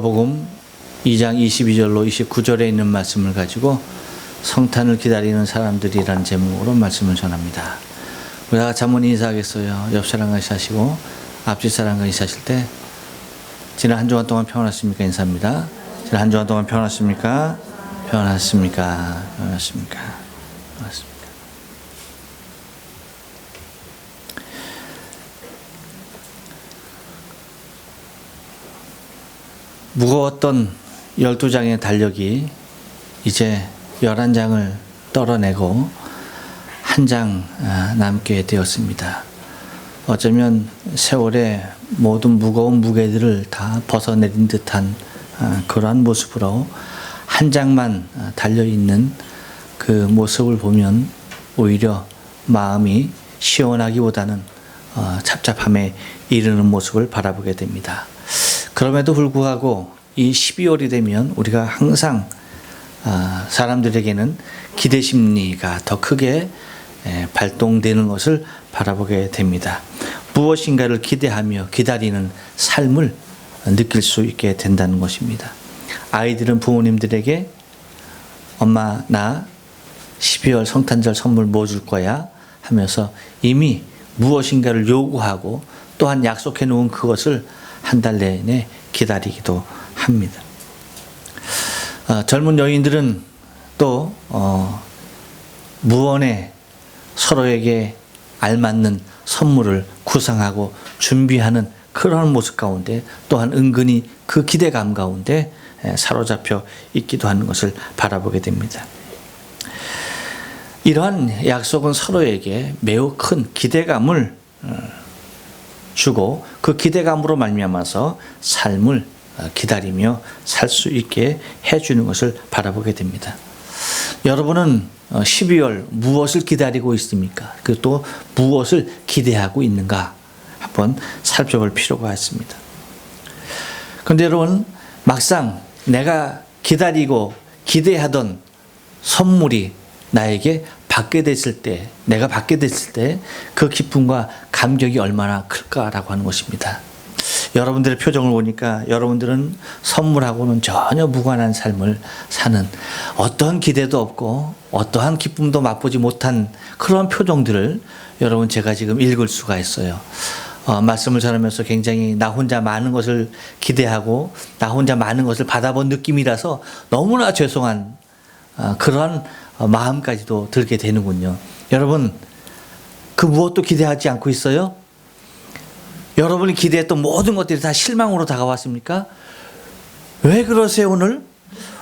복음 2장 22절로 29절에 있는 말씀을 가지고 성탄을 기다리는 사람들이라는 제목으로 말씀을 전합니다. 우리 다 같이 한번 인사하겠어요. 옆 사람과 인사하시고 앞집 사람과 인사하실 때 지난 한 주간 동안 평안하십니까? 인사합니다. 지난 한 주간 동안 평안하십니까? 평안하십니까? 평안하십니까? 평안하십니까? 무거웠던 12장의 달력이 이제 11장을 떨어내고 한 장 남게 되었습니다. 어쩌면 세월의 모든 무거운 무게들을 다 벗어내린 듯한 그러한 모습으로 한 장만 달려있는 그 모습을 보면 오히려 마음이 시원하기보다는 잡잡함에 이르는 모습을 바라보게 됩니다. 그럼에도 불구하고 이 12월이 되면 우리가 항상 사람들에게는 기대 심리가 더 크게 발동되는 것을 바라보게 됩니다. 무엇인가를 기대하며 기다리는 삶을 느낄 수 있게 된다는 것입니다. 아이들은 부모님들에게 엄마 나 12월 성탄절 선물 뭐 줄 거야? 하면서 이미 무엇인가를 요구하고 또한 약속해 놓은 그것을 한 달 내내 기다리기도 합니다. 젊은 여인들은 또 무언에 서로에게 알맞는 선물을 구상하고 준비하는 그런 모습 가운데 또한 은근히 그 기대감 가운데 사로잡혀 있기도 하는 것을 바라보게 됩니다. 이러한 약속은 서로에게 매우 큰 기대감을 주고 그 기대감으로 말미암아서 삶을 기다리며 살 수 있게 해주는 것을 바라보게 됩니다. 여러분은 12월 무엇을 기다리고 있습니까? 그리고 또 무엇을 기대하고 있는가? 한번 살펴볼 필요가 있습니다. 그런데 여러분 막상 내가 기다리고 기대하던 선물이 나에게 받게 됐을 때, 내가 받게 됐을 때 그 기쁨과 감격이 얼마나 클까라고 하는 것입니다. 여러분들의 표정을 보니까 여러분들은 선물하고는 전혀 무관한 삶을 사는 어떠한 기대도 없고 어떠한 기쁨도 맛보지 못한 그런 표정들을 여러분 제가 지금 읽을 수가 있어요. 말씀을 전하면서 굉장히 나 혼자 많은 것을 기대하고 나 혼자 많은 것을 받아본 느낌이라서 너무나 죄송한 그러한 마음까지도 들게 되는군요. 여러분 그 무엇도 기대하지 않고 있어요? 여러분이 기대했던 모든 것들이 다 실망으로 다가왔습니까? 왜 그러세요 오늘?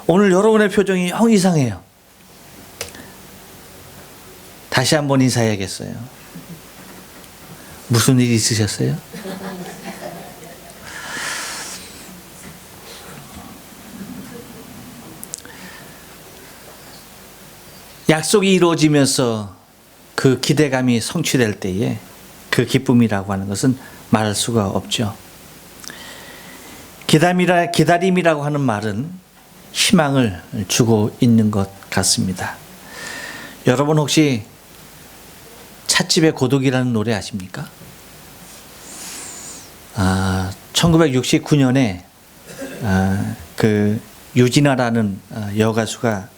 오늘 여러분의 표정이 이상해요. 다시 한번 인사해야겠어요. 무슨 일이 있으셨어요? 약속이 이루어지면서 그 기대감이 성취될 때에 그 기쁨이라고 하는 것은 말할 수가 없죠. 기다림이라고 하는 말은 희망을 주고 있는 것 같습니다. 여러분 혹시 찻집의 고독이라는 노래 아십니까? 1969년에 그 유진아라는 여가수가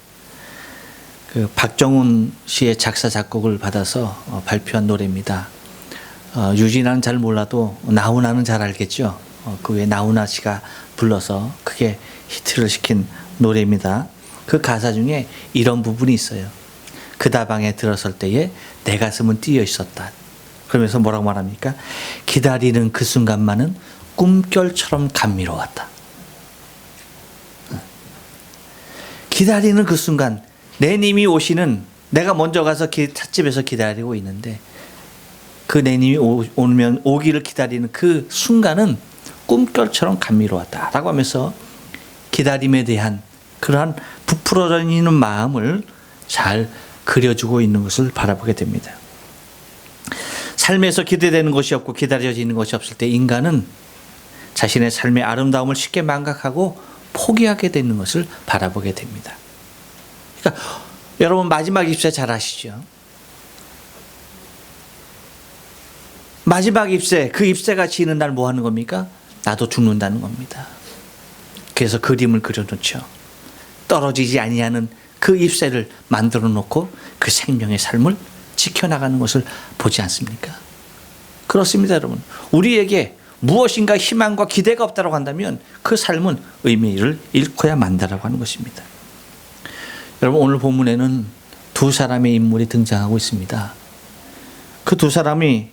그 박정훈 씨의 작사 작곡을 받아서 발표한 노래입니다. 유진아는 잘 몰라도 나훈아는 잘 알겠죠. 그 외에 나훈아 씨가 불러서 크게 히트를 시킨 노래입니다. 그 가사 중에 이런 부분이 있어요. 그 다방에 들어설 때에 내 가슴은 뛰어 있었다. 그러면서 뭐라고 말합니까? 기다리는 그 순간만은 꿈결처럼 감미로웠다. 기다리는 그 순간 내 님이 오시는, 내가 먼저 가서 찻집에서 기다리고 있는데 그 내 님이 오기를 기다리는 그 순간은 꿈결처럼 감미로웠다 라고 하면서 기다림에 대한 그러한 부풀어져 있는 마음을 잘 그려주고 있는 것을 바라보게 됩니다. 삶에서 기대되는 것이 없고 기다려지는 것이 없을 때 인간은 자신의 삶의 아름다움을 쉽게 망각하고 포기하게 되는 것을 바라보게 됩니다. 그러니까 여러분 마지막 입새 잘 아시죠? 마지막 입새, 그 입새가 지는 날 뭐 하는 겁니까? 나도 죽는다는 겁니다. 그래서 그림을 그려놓죠. 떨어지지 아니하는 그 잎새를 만들어 놓고 그 생명의 삶을 지켜나가는 것을 보지 않습니까? 그렇습니다, 여러분. 우리에게 무엇인가 희망과 기대가 없다고 한다면 그 삶은 의미를 잃고야 만다라고 하는 것입니다. 여러분, 오늘 본문에는 두 사람의 인물이 등장하고 있습니다. 그 두 사람이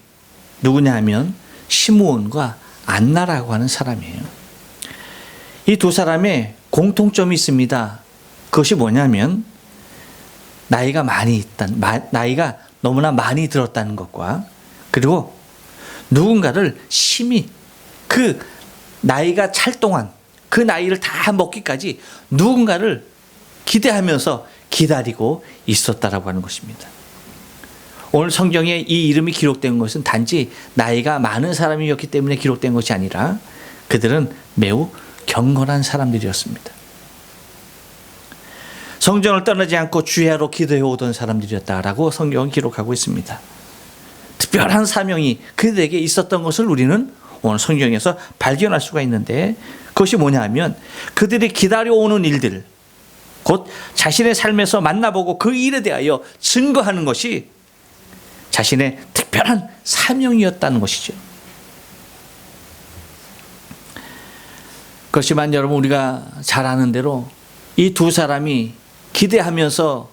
누구냐 하면 시므온과 안나라고 하는 사람이에요. 이 두 사람의 공통점이 있습니다. 그것이 뭐냐면 나이가 너무나 많이 들었다는 것과, 그리고 누군가를 심히 그 나이가 찰 동안 그 나이를 다 먹기까지 누군가를 기대하면서 기다리고 있었다라고 하는 것입니다. 오늘 성경에 이 이름이 기록된 것은 단지 나이가 많은 사람이었기 때문에 기록된 것이 아니라 그들은 매우 경건한 사람들이었습니다. 성전을 떠나지 않고 주야로 기도해 오던 사람들이었다라고 성경은 기록하고 있습니다. 특별한 사명이 그들에게 있었던 것을 우리는 오늘 성경에서 발견할 수가 있는데, 그것이 뭐냐 하면 그들이 기다려오는 일들, 곧 자신의 삶에서 만나보고 그 일에 대하여 증거하는 것이 자신의 특별한 사명이었다는 것이죠. 그렇지만 여러분, 우리가 잘 아는 대로 이 두 사람이 기대하면서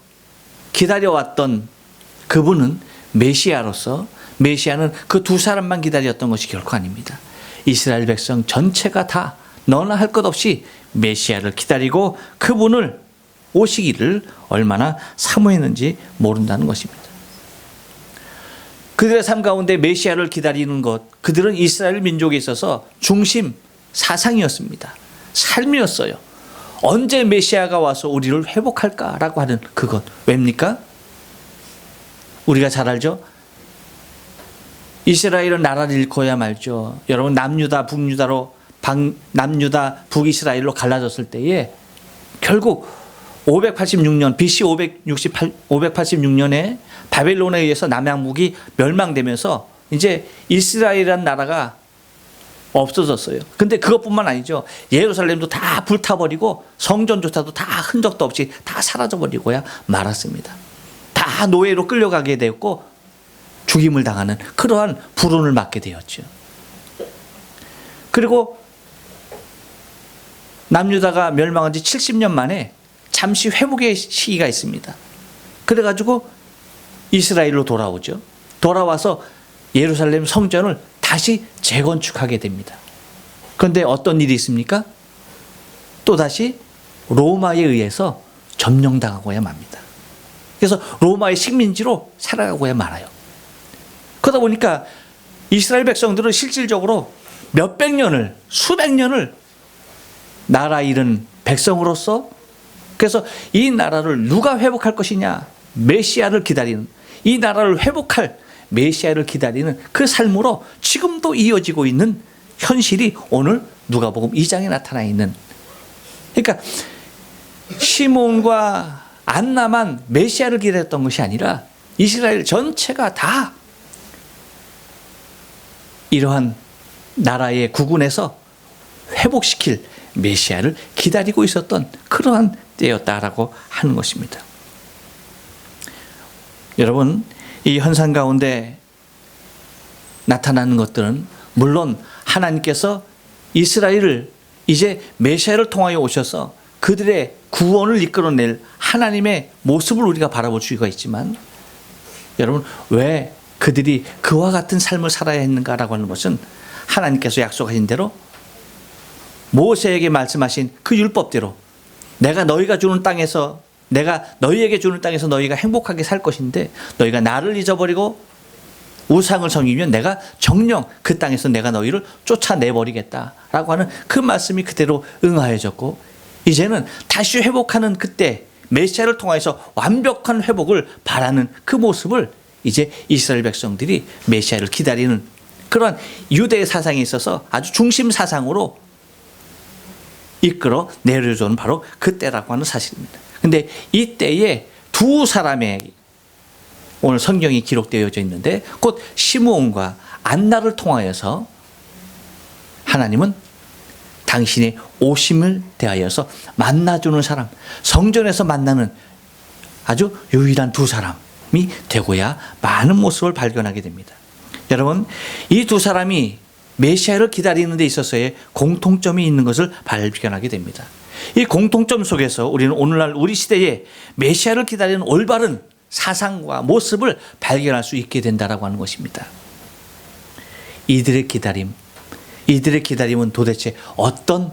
기다려왔던 그분은 메시아로서, 메시아는 그 두 사람만 기다렸던 것이 결코 아닙니다. 이스라엘 백성 전체가 다 너나 할 것 없이 메시아를 기다리고 그분을 오시기를 얼마나 사모했는지 모른다는 것입니다. 그들의 삶 가운데 메시아를 기다리는 것, 그들은 이스라엘 민족에 있어서 중심 사상이었습니다. 삶이었어요. 언제 메시아가 와서 우리를 회복할까라고 하는 그것. 왜입니까? 우리가 잘 알죠? 이스라엘은 나라를 잃고야 말죠. 여러분, 남유다 북유다로 남유다 북이스라엘로 갈라졌을 때에 결국 586년 BC 586년에 바벨론에 의해서 남양북이 멸망되면서 이제 이스라엘이라는 나라가 없어졌어요. 근데 그것뿐만 아니죠. 예루살렘도 다 불타버리고 성전조차도 다 흔적도 없이 다 사라져버리고야 말았습니다. 다 노예로 끌려가게 되었고 죽임을 당하는 그러한 불운을 맞게 되었죠. 그리고 남유다가 멸망한 지 70년 만에 잠시 회복의 시기가 있습니다. 그래가지고 이스라엘로 돌아오죠. 돌아와서 예루살렘 성전을 다시 재건축하게 됩니다. 그런데 어떤 일이 있습니까? 또다시 로마에 의해서 점령당하고야 맙니다. 그래서 로마의 식민지로 살아가고야 말아요. 그러다 보니까 이스라엘 백성들은 실질적으로 몇백 년을, 수백 년을 나라 잃은 백성으로서, 그래서 이 나라를 누가 회복할 것이냐, 메시아를 기다리는, 이 나라를 회복할 메시아를 기다리는 그 삶으로 지금도 이어지고 있는 현실이 오늘 누가복음 2장에 나타나 있는, 그러니까 시몬과 안나만 메시아를 기다렸던 것이 아니라 이스라엘 전체가 다 이러한 나라의 국운에서 회복시킬 메시아를 기다리고 있었던 그러한 때였다라고 하는 것입니다. 여러분, 이 현상 가운데 나타나는 것들은 물론 하나님께서 이스라엘을 이제 메시아를 통하여 오셔서 그들의 구원을 이끌어낼 하나님의 모습을 우리가 바라볼 수가 있지만, 여러분, 왜 그들이 그와 같은 삶을 살아야 했는가라고 하는 것은 하나님께서 약속하신 대로 모세에게 말씀하신 그 율법대로 내가 너희가 주는 땅에서, 내가 너희에게 주는 땅에서 너희가 행복하게 살 것인데 너희가 나를 잊어버리고 우상을 섬기면 내가 정령 그 땅에서 내가 너희를 쫓아내버리겠다라고 하는 그 말씀이 그대로 응하여졌고, 이제는 다시 회복하는 그때 메시아를 통해서 완벽한 회복을 바라는 그 모습을 이제 이스라엘 백성들이 메시아를 기다리는 그러한 유대의 사상에 있어서 아주 중심 사상으로 이끌어 내려주는 바로 그때라고 하는 사실입니다. 근데 이때에 두 사람의 오늘 성경이 기록되어져 있는데 곧 시므온과 안나를 통하여서 하나님은 당신의 오심을 대하여서 만나주는 사람, 성전에서 만나는 아주 유일한 두 사람이 되고야 많은 모습을 발견하게 됩니다. 여러분, 이 두 사람이 메시아를 기다리는 데 있어서의 공통점이 있는 것을 발견하게 됩니다. 이 공통점 속에서 우리는 오늘날 우리 시대에 메시아를 기다리는 올바른 사상과 모습을 발견할 수 있게 된다라고 하는 것입니다. 이들의 기다림은 도대체 어떤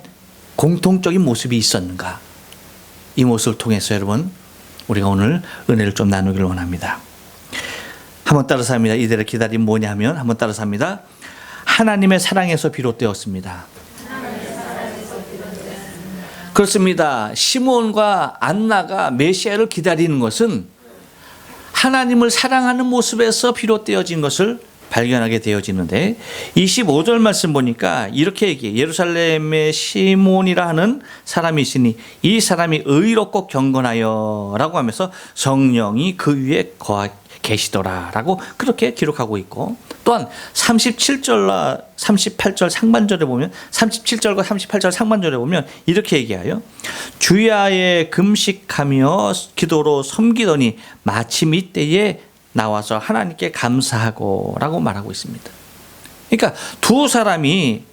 공통적인 모습이 있었는가? 이 모습을 통해서 여러분, 우리가 오늘 은혜를 좀 나누기를 원합니다. 한번 따라서 합니다. 이들의 기다림 뭐냐 하면 한번 따라서 합니다. 하나님의 사랑에서 비롯되었습니다. 그렇습니다. 시므온과 안나가 메시아를 기다리는 것은 하나님을 사랑하는 모습에서 비롯되어진 것을 발견하게 되어지는데 25절 말씀 보니까 이렇게 얘기해요. 예루살렘에 시몬이라 하는 사람이 있으니 이 사람이 의롭고 경건하여 라고 하면서 성령이 그 위에 계시더라 라고 그렇게 기록하고 있고, 또한 37절과 38절 상반절에 보면 37절과 38절 상반절에 보면 이렇게 얘기해요. 주야에 금식하며 기도로 섬기더니 마침 이때에 나와서 하나님께 감사하고 라고 말하고 있습니다. 그러니까 두 사람이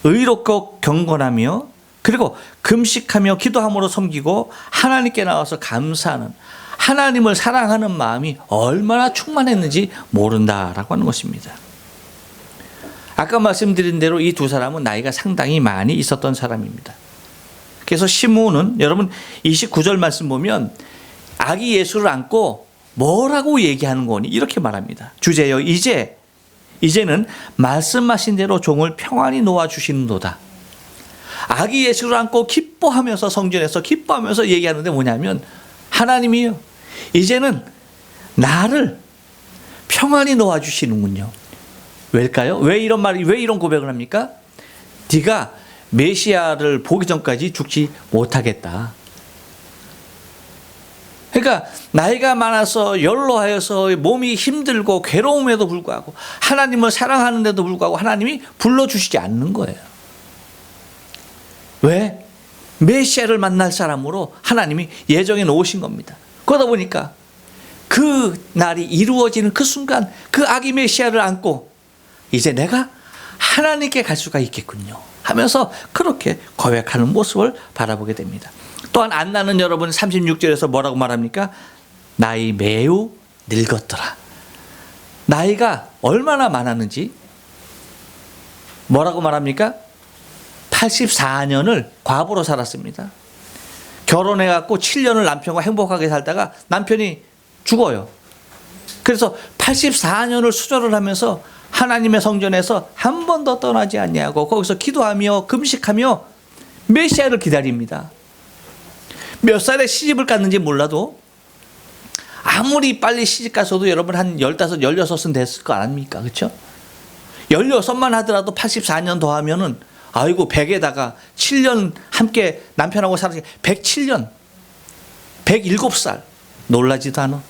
의롭고 경건하며 그리고 금식하며 기도함으로 섬기고 하나님께 나와서 감사하는, 하나님을 사랑하는 마음이 얼마나 충만했는지 모른다라고 하는 것입니다. 아까 말씀드린 대로 이 두 사람은 나이가 상당히 많이 있었던 사람입니다. 그래서 시므온은 여러분 29절 말씀 보면 아기 예수를 안고 뭐라고 얘기하는 거니? 이렇게 말합니다. 주제여 이제는 말씀하신 대로 종을 평안히 놓아주시는도다. 아기 예수를 안고 기뻐하면서 성전에서 기뻐하면서 얘기하는데 뭐냐면 하나님이요, 이제는 나를 평안히 놓아주시는군요. 왜일까요? 왜 이런 고백을 합니까? 네가 메시아를 보기 전까지 죽지 못하겠다. 그러니까 나이가 많아서 연로하여서 몸이 힘들고 괴로움에도 불구하고 하나님을 사랑하는데도 불구하고 하나님이 불러주시지 않는 거예요. 왜? 메시아를 만날 사람으로 하나님이 예정해 놓으신 겁니다. 그러다 보니까 그 날이 이루어지는 그 순간 그 아기 메시아를 안고 이제 내가 하나님께 갈 수가 있겠군요 하면서 그렇게 고백하는 모습을 바라보게 됩니다. 또한 안나는 여러분 36절에서 뭐라고 말합니까? 나이 매우 늙었더라. 나이가 얼마나 많았는지 뭐라고 말합니까? 84년을 과부로 살았습니다. 결혼해갖고 7년을 남편과 행복하게 살다가 남편이 죽어요. 그래서 84년을 수절을 하면서 하나님의 성전에서 한 번도 떠나지 않냐고 거기서 기도하며 금식하며 메시아를 기다립니다. 몇 살에 시집을 갔는지 몰라도 아무리 빨리 시집 가서도 여러분 한 15, 16은 됐을 거 아닙니까? 그렇죠? 16만 하더라도 84년 더 하면은 아이고 100에다가 7년 함께 남편하고 살았으니 107년 107살 놀라지도 않아.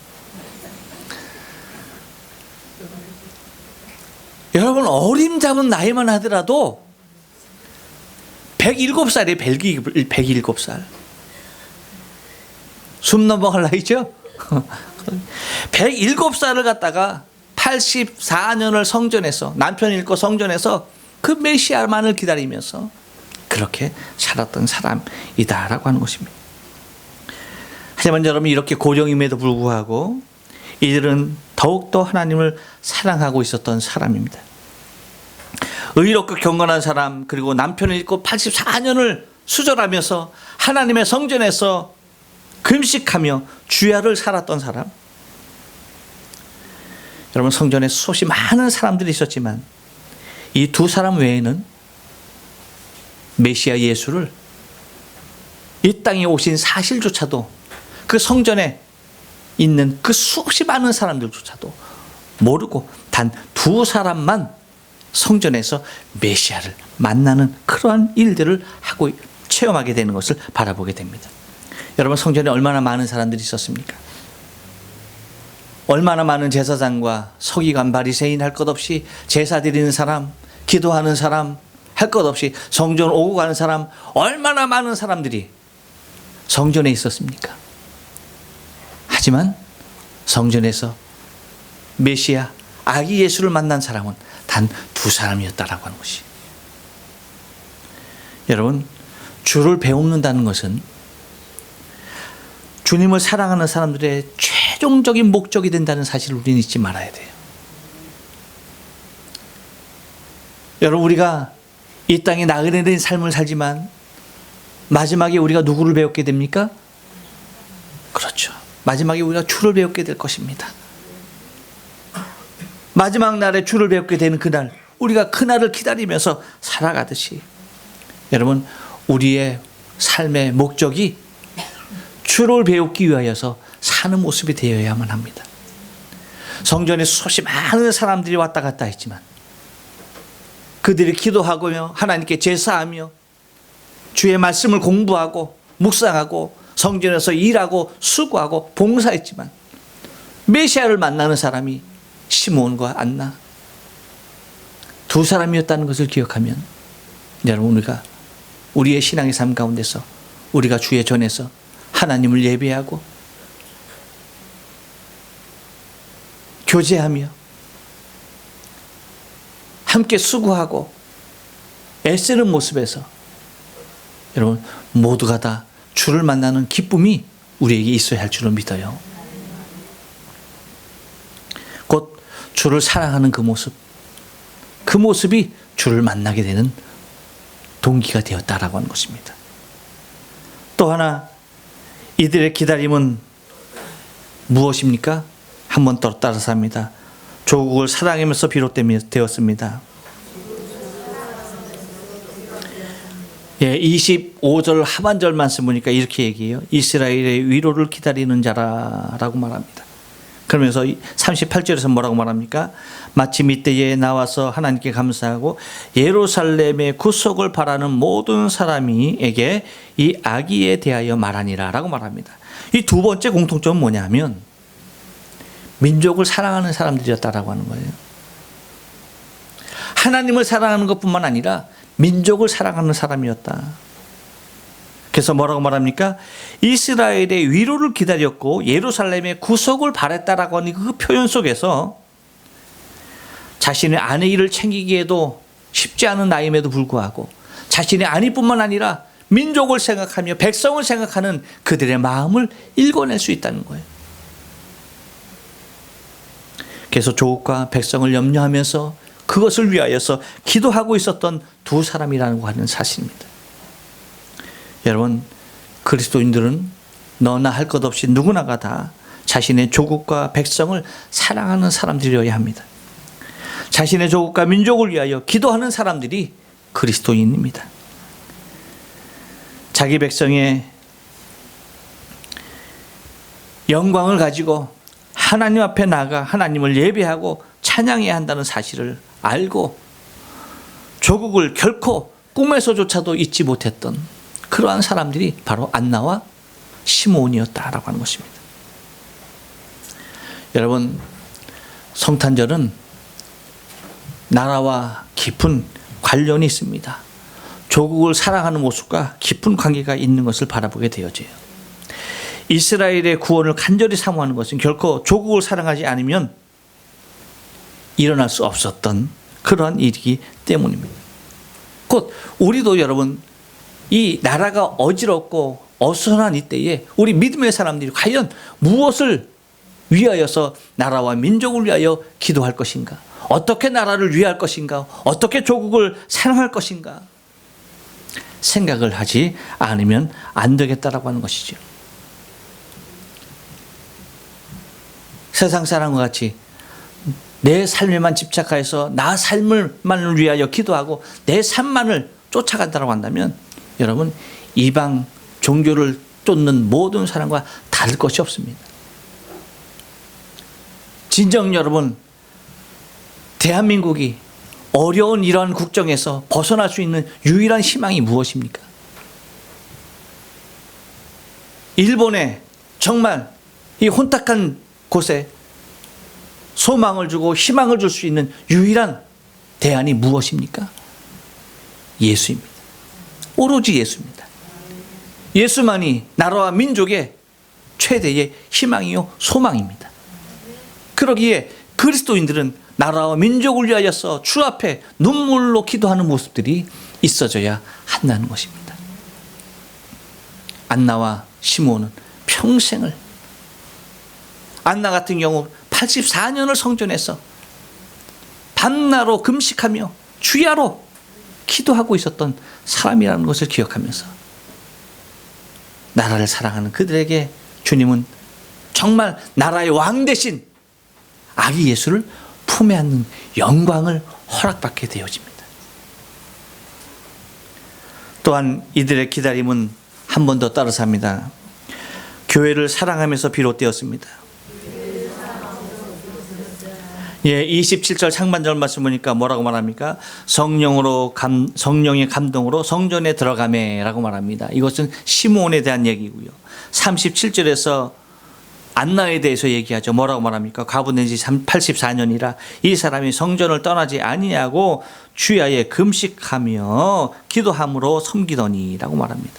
여러분 어림잡은 나이만 하더라도 107살이에요. 107살. 숨 넘어갈 나이죠? 107살을 갖다가 84년을 성전에서 남편 잃고 성전에서 그 메시아만을 기다리면서 그렇게 살았던 사람이다라고 하는 것입니다. 하지만 여러분 이렇게 고령임에도 불구하고 이들은 더욱더 하나님을 사랑하고 있었던 사람입니다. 의롭고 경건한 사람, 그리고 남편을 잃고 84년을 수절하면서 하나님의 성전에서 금식하며 주야를 살았던 사람. 여러분 성전에 수없이 많은 사람들이 있었지만 이 두 사람 외에는 메시아 예수를 이 땅에 오신 사실조차도 그 성전에 있는 그 수없이 많은 사람들조차도 모르고 단 두 사람만 성전에서 메시아를 만나는 그러한 일들을 하고 체험하게 되는 것을 바라보게 됩니다. 여러분 성전에 얼마나 많은 사람들이 있었습니까? 얼마나 많은 제사장과 서기관 바리새인 할 것 없이 제사 드리는 사람, 기도하는 사람, 할 것 없이 성전 오고 가는 사람, 얼마나 많은 사람들이 성전에 있었습니까? 하지만 성전에서 메시아 아기 예수를 만난 사람은 단 2사람이었다라고 하는 것이. 여러분, 주를 배웁는다는 것은 주님을 사랑하는 사람들의 최종적인 목적이 된다는 사실을 우리는 잊지 말아야 돼요. 여러분, 우리가 이 땅에 나그네된 삶을 살지만 마지막에 우리가 누구를 배우게 됩니까? 그렇죠. 마지막에 우리가 주를 배우게 될 것입니다. 마지막 날에 주를 배우게 되는 그날, 우리가 그날을 기다리면서 살아가듯이 여러분, 우리의 삶의 목적이 주를 배우기 위하여서 사는 모습이 되어야만 합니다. 성전에 수없이 많은 사람들이 왔다 갔다 했지만 그들이 기도하고 하나님께 제사하며 주의 말씀을 공부하고 묵상하고 성전에서 일하고 수고하고 봉사했지만 메시아를 만나는 사람이 시몬과 안나 2사람이었다는 것을 기억하면 여러분, 우리가 우리의 신앙의 삶 가운데서 우리가 주의 전에서 하나님을 예배하고 교제하며 함께 수고하고 애쓰는 모습에서 여러분, 모두가 다 주를 만나는 기쁨이 우리에게 있어야 할 줄을 믿어요. 곧 주를 사랑하는 그 모습이 주를 만나게 되는 동기가 되었다라고 하는 것입니다. 또 하나, 이들의 기다림은 무엇입니까? 한 번 더 따라서 합니다. 조국을 사랑하면서 비롯되었습니다. 25절 하반절 말씀 보니까 이렇게 얘기해요. 이스라엘의 위로를 기다리는 자라라고 말합니다. 그러면서 38절에서 뭐라고 말합니까? 마침 이때에 나와서 하나님께 감사하고 예루살렘의 구속을 바라는 모든 사람에게 이 아기에 대하여 말하니라 라고 말합니다. 이 2번째 공통점은 뭐냐면 민족을 사랑하는 사람들이었다라고 하는 거예요. 하나님을 사랑하는 것뿐만 아니라 민족을 사랑하는 사람이었다. 그래서 뭐라고 말합니까? 이스라엘의 위로를 기다렸고 예루살렘의 구속을 바랬다라고 하는 그 표현 속에서 자신의 아내 일을 챙기기에도 쉽지 않은 나이임에도 불구하고 자신의 아내뿐만 아니라 민족을 생각하며 백성을 생각하는 그들의 마음을 읽어낼 수 있다는 거예요. 그래서 조국과 백성을 염려하면서 그것을 위하여서 기도하고 있었던 2사람이라고 하는 사실입니다. 여러분, 그리스도인들은 너나 할 것 없이 누구나가 다 자신의 조국과 백성을 사랑하는 사람들이어야 합니다. 자신의 조국과 민족을 위하여 기도하는 사람들이 그리스도인입니다. 자기 백성의 영광을 가지고 하나님 앞에 나가 하나님을 예배하고 찬양해야 한다는 사실을 알고 조국을 결코 꿈에서조차도 잊지 못했던 그러한 사람들이 바로 안나와 시므온이었다라고 하는 것입니다. 여러분, 성탄절은 나라와 깊은 관련이 있습니다. 조국을 사랑하는 모습과 깊은 관계가 있는 것을 바라보게 되어져요. 이스라엘의 구원을 간절히 사모하는 것은 결코 조국을 사랑하지 않으면 일어날 수 없었던 그러한 일이기 때문입니다. 곧 우리도 여러분, 이 나라가 어지럽고 어수선한 이때에 우리 믿음의 사람들이 과연 무엇을 위하여서 나라와 민족을 위하여 기도할 것인가? 어떻게 나라를 위할 것인가? 어떻게 조국을 사랑할 것인가? 생각을 하지 않으면 안 되겠다라고 하는 것이죠. 세상 사람과 같이 내 삶에만 집착해서 나 삶을만을 위하여 기도하고 내 삶만을 쫓아간다고 한다면 여러분, 이방 종교를 쫓는 모든 사람과 다를 것이 없습니다. 진정 여러분, 대한민국이 어려운 이러한 국정에서 벗어날 수 있는 유일한 희망이 무엇입니까? 일본에 정말 이 혼탁한 곳에 소망을 주고 희망을 줄 수 있는 유일한 대안이 무엇입니까? 예수입니다. 오로지 예수입니다. 예수만이 나라와 민족의 최대의 희망이요 소망입니다. 그러기에 그리스도인들은 나라와 민족을 위하여서 주 앞에 눈물로 기도하는 모습들이 있어져야 한다는 것입니다. 안나와 시므온은 평생을, 안나 같은 경우 84년을 성전에서 밤낮으로 금식하며 주야로 기도하고 있었던 사람이라는 것을 기억하면서 나라를 사랑하는 그들에게 주님은 정말 나라의 왕 대신 아기 예수를 품에 안는 영광을 허락받게 되어집니다. 또한 이들의 기다림은 한 번 더 따라서 합니다. 교회를 사랑하면서 비롯되었습니다. 예, 27절 상반절 말씀 보니까 뭐라고 말합니까? 성령의 감동으로 성전에 들어가매라고 말합니다. 이것은 시므온에 대한 얘기고요. 37절에서 안나에 대해서 얘기하죠. 뭐라고 말합니까? 과부된 지 84년이라 이 사람이 성전을 떠나지 아니하고 주야에 금식하며 기도함으로 섬기더니라고 말합니다.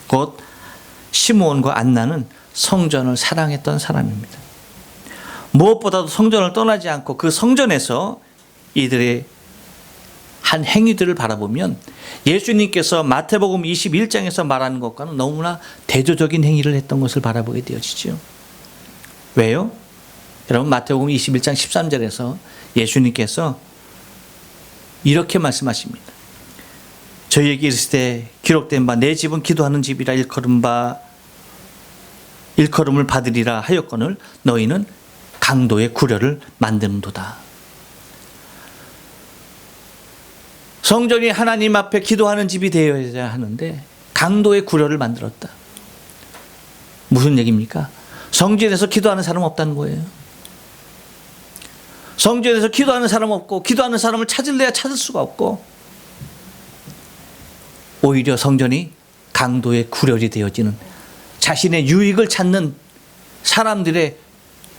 곧 시므온과 안나는 성전을 사랑했던 사람입니다. 무엇보다도 성전을 떠나지 않고 그 성전에서 이들의 한 행위들을 바라보면 예수님께서 마태복음 21장에서 말하는 것과는 너무나 대조적인 행위를 했던 것을 바라보게 되어지죠. 왜요? 여러분, 마태복음 21장 13절에서 예수님께서 이렇게 말씀하십니다. 저희에게 이르시되 기록된 바 내 집은 기도하는 집이라 일컬음을 받으리라 하였거늘 너희는 강도의 구려를 만드는도다. 성전이 하나님 앞에 기도하는 집이 되어야 하는데 강도의 구려를 만들었다. 무슨 얘기입니까? 성전에서 기도하는 사람 없다는 거예요. 성전에서 기도하는 사람 없고 기도하는 사람을 찾을래야 찾을 수가 없고 오히려 성전이 강도의 구렬이 되어지는 자신의 유익을 찾는 사람들의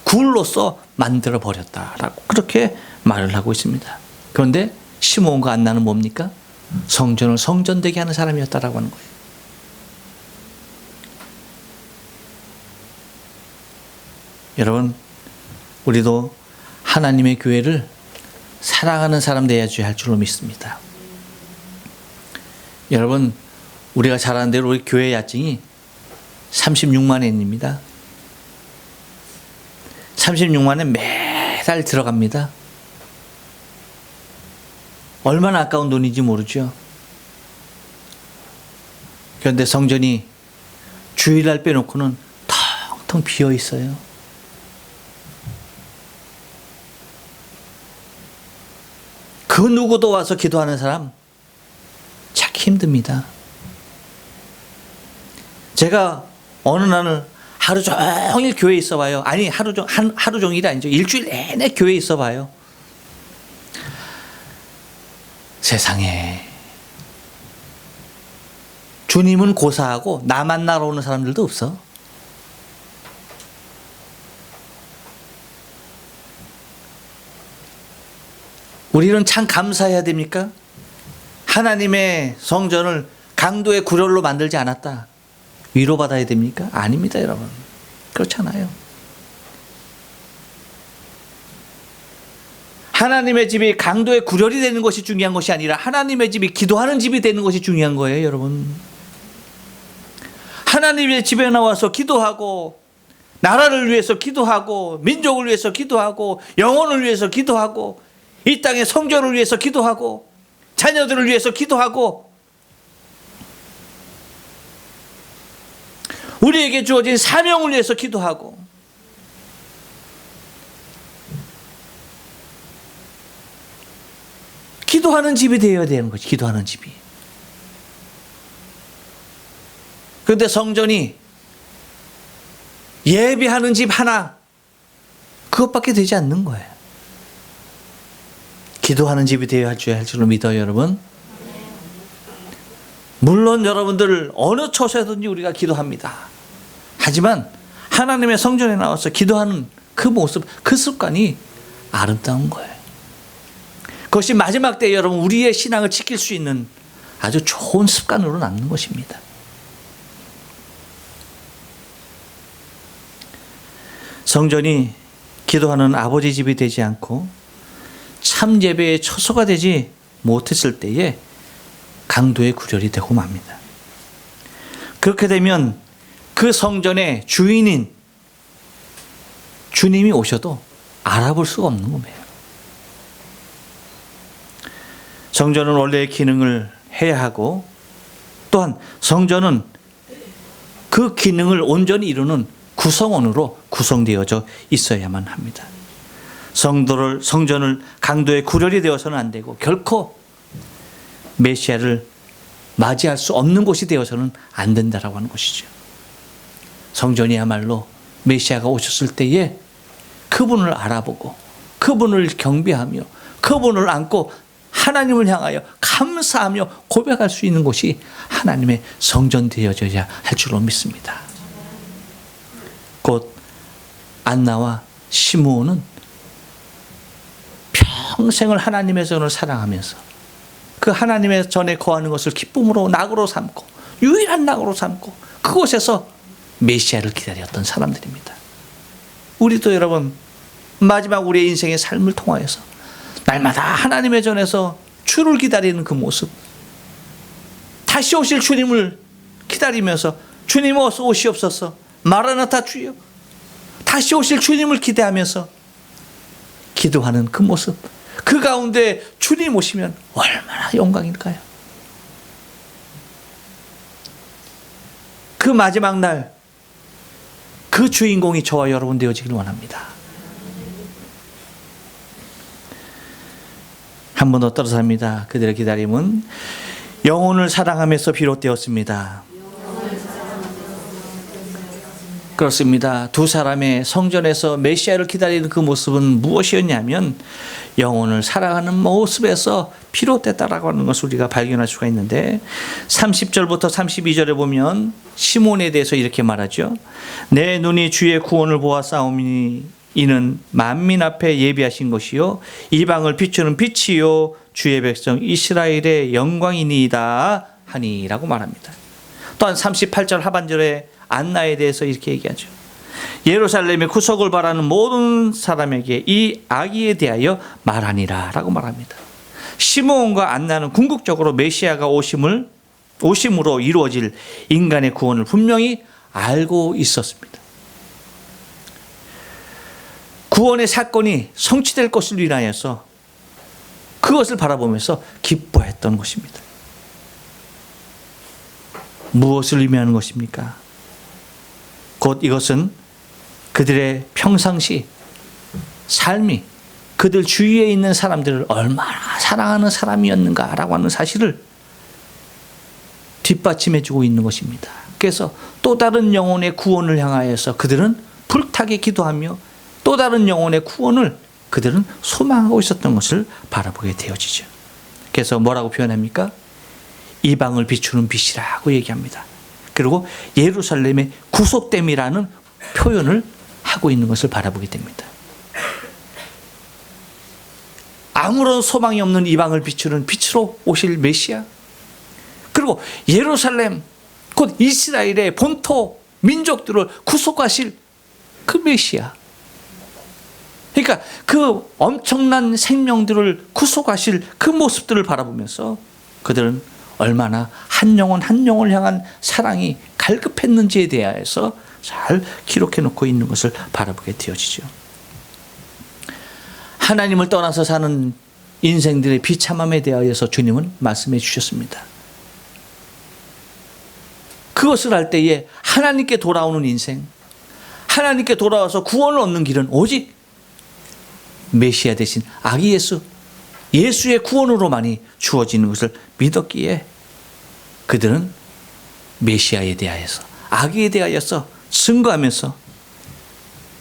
굴로서 만들어 버렸다라고 그렇게 말을 하고 있습니다. 그런데 시므온과 안나는 뭡니까? 성전을 성전되게 하는 사람이었다라고 하는 거예요. 여러분, 우리도 하나님의 교회를 사랑하는 사람 되어야 할 줄로 믿습니다. 여러분, 우리가 잘 아는 대로 우리 교회 야증이 36만 엔입니다. 36만 엔 매달 들어갑니다. 얼마나 아까운 돈인지 모르죠. 그런데 성전이 주일날 빼놓고는 텅텅 비어 있어요. 그 누구도 와서 기도하는 사람 찾기 힘듭니다. 제가 어느 날은 하루 종일 교회에 있어 봐요. 아니, 하루 종일이 아니죠. 일주일 내내 교회에 있어 봐요. 세상에 주님은 고사하고 나 만나러 오는 사람들도 없어. 우리는 참 감사해야 됩니까? 하나님의 성전을 강도의 구렬로 만들지 않았다. 위로받아야 됩니까? 아닙니다, 여러분. 그렇잖아요. 하나님의 집이 강도의 구렬이 되는 것이 중요한 것이 아니라 하나님의 집이 기도하는 집이 되는 것이 중요한 거예요, 여러분. 하나님의 집에 나와서 기도하고 나라를 위해서 기도하고 민족을 위해서 기도하고 영혼을 위해서 기도하고 이 땅의 성전을 위해서 기도하고 자녀들을 위해서 기도하고 우리에게 주어진 사명을 위해서 기도하고 기도하는 집이 되어야 되는 거지. 기도하는 집이. 그런데 성전이 예배하는 집 하나 그것밖에 되지 않는 거예요. 기도하는 집이 되어야 할 줄로 믿어요, 여러분. 물론 여러분들 어느 처소에든지 우리가 기도합니다. 하지만 하나님의 성전에 나와서 기도하는 그 모습, 그 습관이 아름다운 거예요. 그것이 마지막 때에 여러분 우리의 신앙을 지킬 수 있는 아주 좋은 습관으로 남는 것입니다. 성전이 기도하는 아버지 집이 되지 않고 참 예배의 처소가 되지 못했을 때에 강도의 구렬이 되고 맙니다. 그렇게 되면 그 성전의 주인인 주님이 오셔도 알아볼 수가 없는 겁니다. 성전은 원래의 기능을 해야 하고 또한 성전은 그 기능을 온전히 이루는 구성원으로 구성되어져 있어야만 합니다. 성전을 강도의 구렬이 되어서는 안 되고 결코 메시아를 맞이할 수 없는 곳이 되어서는 안 된다라고 하는 것이죠. 성전이야말로 메시아가 오셨을 때에 그분을 알아보고 그분을 경배하며 그분을 안고 하나님을 향하여 감사하며 고백할 수 있는 곳이 하나님의 성전 되어져야 할 줄로 믿습니다. 곧 안나와 시므온은 평생을 하나님의 전을 사랑하면서 그 하나님의 전에 거하는 것을 기쁨으로 낙으로 삼고 유일한 낙으로 삼고 그곳에서 메시아를 기다렸던 사람들입니다. 우리도 여러분 마지막 우리의 인생의 삶을 통하여서 날마다 하나님의 전에서 주를 기다리는 그 모습, 다시 오실 주님을 기다리면서 주님 어서 오시옵소서, 마라나타 주여, 다시 오실 주님을 기대하면서 기도하는 그 모습, 그 가운데 주님 오시면 얼마나 영광일까요? 그 마지막 날 그 주인공이 저와 여러분 되어지길 원합니다. 한 번 더 따라서 합니다. 그들의 기다림은 영혼을 사랑하면서 비롯되었습니다. 그렇습니다. 두 사람의 성전에서 메시아를 기다리는 그 모습은 무엇이었냐면 영혼을 사랑하는 모습에서 비롯됐다라고 하는 것을 우리가 발견할 수가 있는데 30절부터 32절에 보면 시몬에 대해서 이렇게 말하죠. 내 눈이 주의 구원을 보았사오니 이는 만민 앞에 예비하신 것이요 이방을 비추는 빛이요 주의 백성 이스라엘의 영광이니이다 하니라고 말합니다. 또한 38절 하반절에 안나에 대해서 이렇게 얘기하죠. 예루살렘의 구속을 바라는 모든 사람에게 이 아기에 대하여 말하니라 라고 말합니다. 시므온과 안나는 궁극적으로 메시아가 오심으로 이루어질 인간의 구원을 분명히 알고 있었습니다. 구원의 사건이 성취될 것을 위하여서 그것을 바라보면서 기뻐했던 것입니다. 무엇을 의미하는 것입니까? 곧 이것은 그들의 평상시 삶이 그들 주위에 있는 사람들을 얼마나 사랑하는 사람이었는가라고 하는 사실을 뒷받침해 주고 있는 것입니다. 그래서 또 다른 영혼의 구원을 향하여서 그들은 불타게 기도하며 또 다른 영혼의 구원을 그들은 소망하고 있었던 것을 바라보게 되어지죠. 그래서 뭐라고 표현합니까? 이방을 비추는 빛이라고 얘기합니다. 그리고 예루살렘의 구속됨이라는 표현을 하고 있는 것을 바라보게 됩니다. 아무런 소망이 없는 이방을 비추는 빛으로 오실 메시아, 그리고 예루살렘 곧 이스라엘의 본토 민족들을 구속하실 그 메시아, 그러니까 그 엄청난 생명들을 구속하실 그 모습들을 바라보면서 그들은 얼마나 한 영혼 한 영혼을 향한 사랑이 갈급했는지에 대하여서 잘 기록해 놓고 있는 것을 바라보게 되어지죠. 하나님을 떠나서 사는 인생들의 비참함에 대하여서 주님은 말씀해 주셨습니다. 그것을 할 때에 하나님께 돌아오는 인생, 하나님께 돌아와서 구원을 얻는 길은 오직 메시아 대신 아기 예수의 구원으로만이 주어지는 것을 믿었기에 그들은 메시아에 대하여서 아기에 대하여서 증거하면서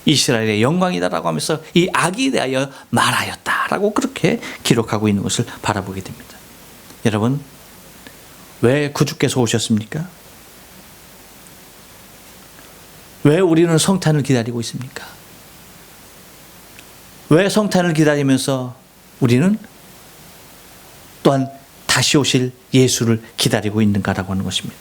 이스라엘의 영광이다라고 하면서 이 아기에 대하여 말하였다라고 그렇게 기록하고 있는 것을 바라보게 됩니다. 여러분, 왜 구주께서 오셨습니까? 왜 우리는 성탄을 기다리고 있습니까? 왜 성탄을 기다리면서 우리는 또한 다시 오실 예수를 기다리고 있는가라고 하는 것입니다.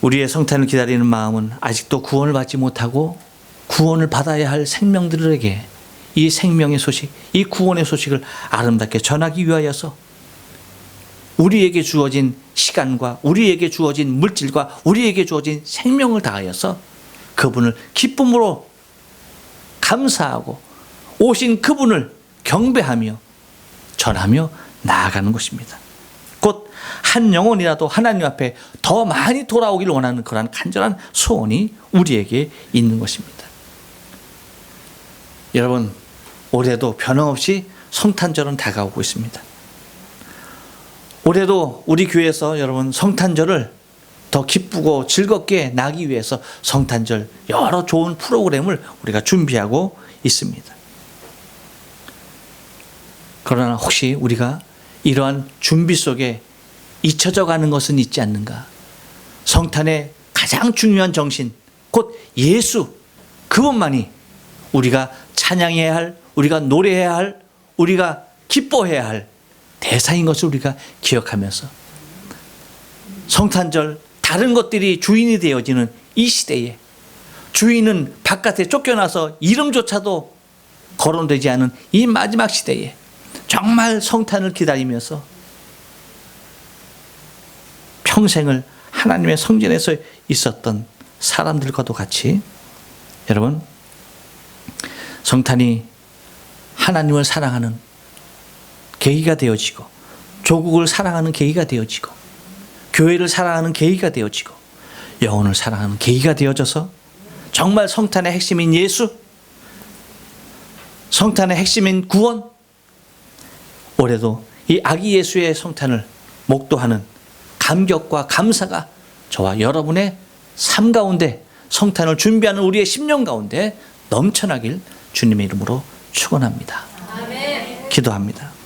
우리의 성탄을 기다리는 마음은 아직도 구원을 받지 못하고 구원을 받아야 할 생명들에게 이 생명의 소식, 이 구원의 소식을 아름답게 전하기 위하여서 우리에게 주어진 시간과 우리에게 주어진 물질과 우리에게 주어진 생명을 다하여서 그분을 기쁨으로 감사하고 오신 그분을 경배하며 전하며 나아가는 것입니다. 곧 한 영혼이라도 하나님 앞에 더 많이 돌아오기를 원하는 그러한 간절한 소원이 우리에게 있는 것입니다. 여러분, 올해도 변함없이 성탄절은 다가오고 있습니다. 올해도 우리 교회에서 여러분 성탄절을 더 기쁘고 즐겁게 나기 위해서 성탄절 여러 좋은 프로그램을 우리가 준비하고 있습니다. 그러나 혹시 우리가 이러한 준비 속에 잊혀져 가는 것은 있지 않는가? 성탄의 가장 중요한 정신, 곧 예수, 그것만이 우리가 찬양해야 할, 우리가 노래해야 할, 우리가 기뻐해야 할 대사인 것을 우리가 기억하면서 성탄절 다른 것들이 주인이 되어지는 이 시대에 주인은 바깥에 쫓겨나서 이름조차도 거론되지 않은 이 마지막 시대에 정말 성탄을 기다리면서 평생을 하나님의 성전에서 있었던 사람들과도 같이 여러분 성탄이 하나님을 사랑하는 계기가 되어지고 조국을 사랑하는 계기가 되어지고 교회를 사랑하는 계기가 되어지고 영혼을 사랑하는 계기가 되어져서 정말 성탄의 핵심인 예수, 성탄의 핵심인 구원, 올해도 이 아기 예수의 성탄을 목도하는 감격과 감사가 저와 여러분의 삶 가운데 성탄을 준비하는 우리의 10년 가운데 넘쳐나길 주님의 이름으로 축원합니다. 기도합니다.